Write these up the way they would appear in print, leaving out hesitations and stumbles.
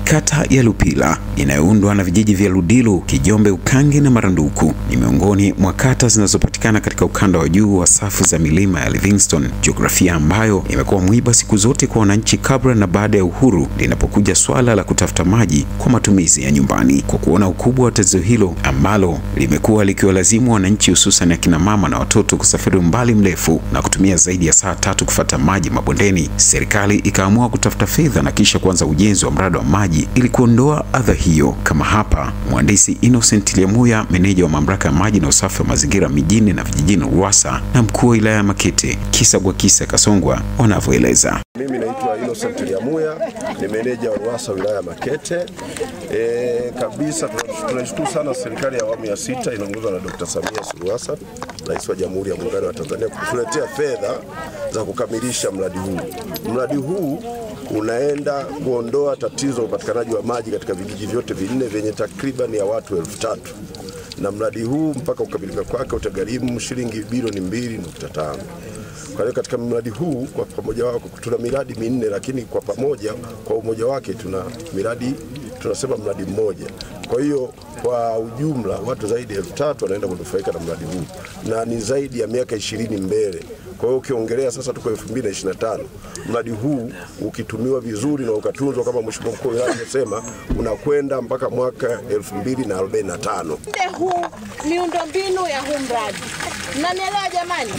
Kata ya Lupila inayoundwa na vijiji vya Ludilu, Kijombe, Ukange na Maranduku ni miongoni mwa kata zinazopatikana katika ukanda wa juu wa safu za milima ya Livingstone, jiografia ambayo imekuwa mwiba siku zote kwa wananchi kabla na baada ya uhuru linapokuja swala la kutafuta maji kwa matumizi ya nyumbani. Kwa kuona ukubwa wa tatizo hilo ambalo limekuwa likiwalazimu wananchi hususan akina mama na watoto kusafiri umbali mrefu na kutumia zaidi ya saa 3 kufuata maji mabondeni, serikali ikaamua kutafuta fedha na kisha kuanza ujenzi wa mradi wa maji ili kuondoa adha hiyo. Kama hapa Mhandisi Innocent Lyamuya, meneja wa mamlaka ya maji na usafi wa mazingira mijini na vijijini RUWASA, na mkuu wa wilaya ya Makete Kisa kwa Kisa Kasongwa wanavyoeleza. Mimi naitwa Innocent Lyamuya, ni meneja wa RUWASA wilaya ya Makete. Kabisa tunashukuru sana serikali ya awamu ya 6 inaongozwa na Dr. Samia Suluhu Hassan, Rais wa Jamhuri ya Muungano wa Tanzania, kutuletea fedha za kukamilisha mradi huu. Mradi huu unaenda kuondoa tatizo la upatikanaji wa maji katika vijiji vyote vinne vyenye takriban ya watu 3,000. Na mradi huu mpaka kukamilika kwake utagharimu shilingi bilioni 2.5. Kwa hiyo katika mradi huu kwa pamoja wao tuna miradi minne, lakini kwa pamoja kwa umoja wake tuna miradi, tunasema mradi mmoja. Kwa hiyo kwa ujumla watu zaidi ya 3,000 wanaenda kunufaika na mradi huu na ni zaidi ya miaka 20 mbele. Kwa hiyo ukiongelea sasa tuko 2025, mradi huu ukitumiwa vizuri na ukatunzwa kama Mheshimiwa Mkuu wa Wilaya amesema, unakwenda mpaka mwaka 2045. Huu miundombinu ya huu mradi. Mnanielewa jamani?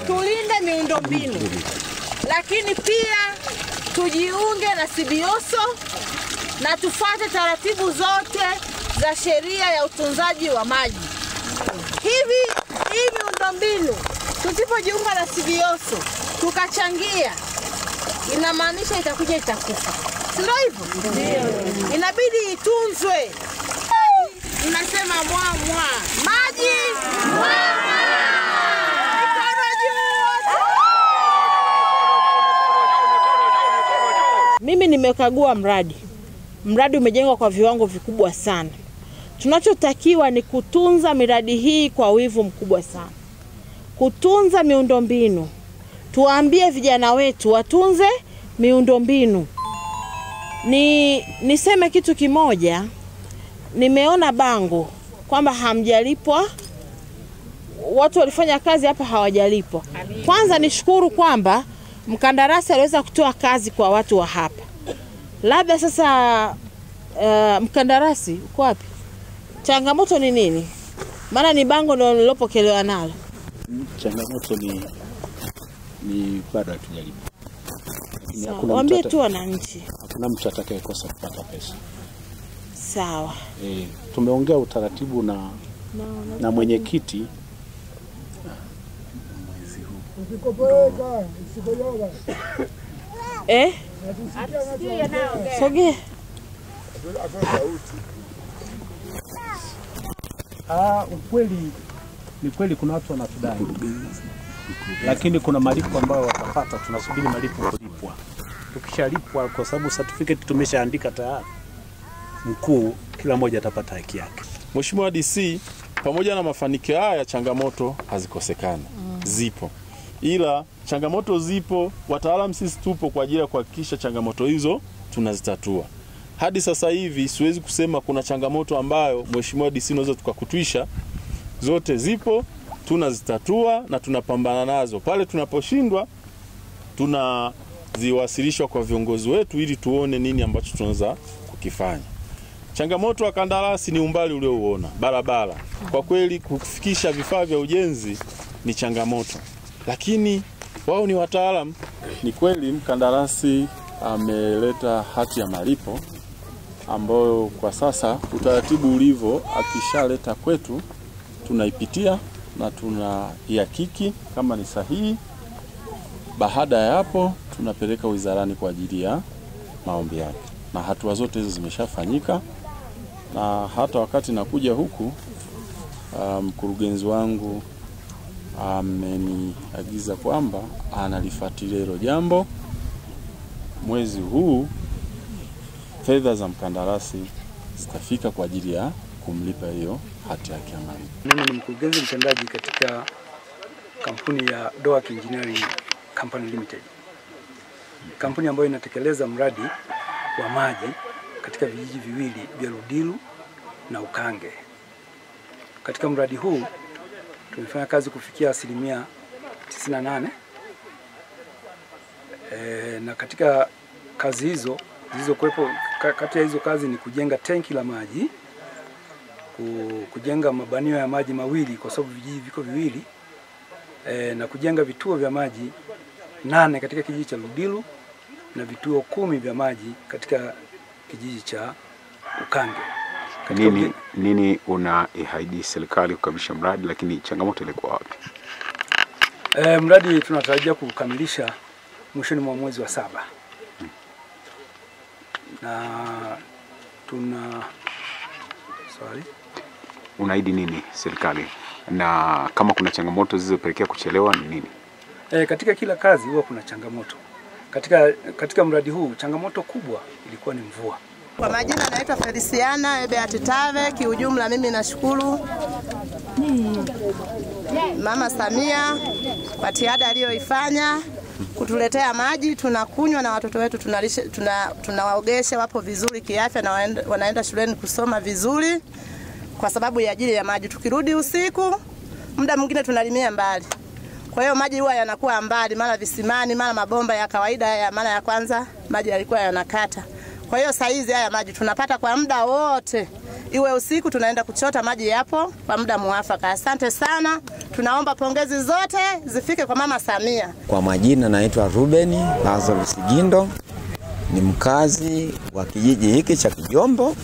Tulinde miundombinu. Lakini pia tujiunge na CBOSO na tufuate taratibu zote za sheria ya utunzaji wa maji. Hii miundombinu tusipojiunga na CBOSO tukachangia, inamaanisha itakuja itakufa. Sio hivyo? Ndio. Inabidi itunzwe. Tunasema mwa maji mwa. Mimi nimekagua mradi. Mradi umejengwa kwa viwango vikubwa sana. Tunachotakiwa ni kutunza miradi hii kwa wivu mkubwa sana. Kutunza miundombinu. Tuambie vijana wetu watunze miundombinu. Niseme kitu kimoja. Nimeona bango kwamba hamjalipwa. Watu walifanya kazi hapa hawajalipwa. Kwanza nishukuru kwamba mkandarasi aliweza kutoa kazi kwa watu wa hapa. Labda sasa mkandarasi uko wapi? Changamoto ni nini? Maana ni bango ndio nilopokelewa nalo. Changamoto ni bado hatujalipwa. Waambie tu wananchi. Hakuna mtu atakayekosa kupata pesa. Sawa. Tumeongea utaratibu na mwenyekiti. Sogea. Ukweli ni kweli kuna watu wanatudai. Lakini kuna malipo ambayo watapata, tunasubiri malipo kulipwa. Tukishalipwa kwa sababu certificate tumeshaandika tayari, mkuu kila mmoja atapata haki yake. Mheshimiwa DC, pamoja na mafanikio haya changamoto hazikosekana. Zipo. Ila changamoto zipo, wataalamu sisi tupo kwa ajili ya kuhakikisha changamoto hizo tunazitatua. Hadi sasa hivi siwezi kusema kuna changamoto ambayo Mheshimiwa DC unaweza tukakutwisha. Zote zipo, tunazitatua na tunapambana nazo. Pale tunaposhindwa tunaziwasilishwa kwa viongozi wetu ili tuone nini ambacho tunaweza kukifanya. Changamoto wa kandarasi ni umbali uliouona, barabara. Kwa kweli kufikisha vifaa vya ujenzi ni changamoto. Lakini wao ni wataalamu. Ni kweli mkandarasi ameleta hati ya malipo ambayo kwa sasa utaratibu ulivyo, akishaleta kwetu tunaipitia na tunaihakiki kama ni sahihi. Baada ya hapo tunapeleka wizarani kwa ajili ya maombi yake. Na hatua zote hizo zimeshafanyika, na hata wakati nakuja huku mkurugenzi wangu ameniagiza kwamba analifuatilia hilo jambo. Mwezi huu fedha za mkandarasi zitafika kwa ajili ya kumlipa hiyo hati yake ya malipo. Mimi ni mkurugenzi mtendaji katika kampuni ya Doak Engineering Company Limited. Kampuni ambayo inatekeleza mradi wa maji katika vijiji viwili vya Ludilu na Ukange. Katika mradi huu tumefanya kazi kufikia 98%. Na katika kazi hizo zilizokuwepo, kati ya hizo kazi ni kujenga tenki la maji, kujenga mabanio ya maji mawili kwa sababu vijiji viko viwili, na kujenga vituo vya maji 8 katika kijiji cha Ludilu na vituo 10 vya maji katika kijiji cha Ukange. Nini unaihaidi serikali kukamilisha mradi, lakini changamoto ilikuwa wapi? Mradi tunatarajia kukamilisha mwishoni mwa mwezi wa 7. Na unaahidi nini serikali, na kama kuna changamoto zilizopelekea kuchelewa ni nini? Katika kila kazi huwa kuna changamoto. Katika mradi huu changamoto kubwa ilikuwa ni mvua. Kwa majina naitwa Feliciana Ebeat Tave. Kiujumla mimi nashukuru Mama Samia kwa jitihada aliyoifanya kutuletea maji, tunakunywa na watoto wetu tunawaogesha, wapo vizuri kiafya na wanaenda shuleni kusoma vizuri kwa sababu ya ajili ya maji. Tukirudi usiku muda mwingine tunalimia mbali, kwa hiyo maji huwa yanakuwa mbali, mara visimani, mara mabomba ya kawaida ya mara ya kwanza maji yalikuwa yanakata. Kwa hiyo saizi haya maji tunapata kwa muda wote, iwe usiku tunaenda kuchota maji yapo kwa muda muafaka. Asante sana, tunaomba pongezi zote zifike kwa Mama Samia. Kwa majina naitwa Ruben Lazarus Gindo, ni mkazi wa kijiji hiki cha Kijombo.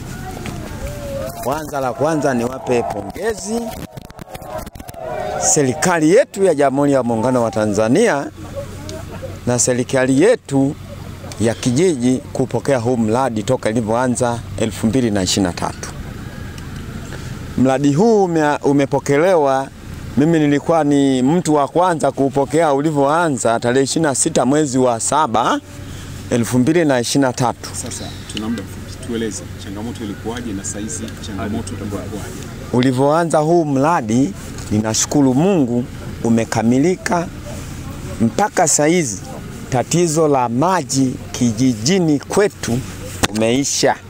Kwanza niwape pongezi serikali yetu ya Jamhuri ya Muungano wa Tanzania na serikali yetu ya kijiji kupokea huu mradi toka ilivyoanza 2023. Mradi huu umepokelewa, mimi nilikuwa ni mtu wa kwanza kupokea ulivyoanza tarehe 26 mwezi wa 7 2023. Sasa tuna muda mfupi, tueleze changamoto ilikuwaje na saizi changamoto itakuwaje? Ulivyoanza huu mradi, ninashukuru Mungu umekamilika mpaka saizi. Tatizo la maji kijijini kwetu umeisha.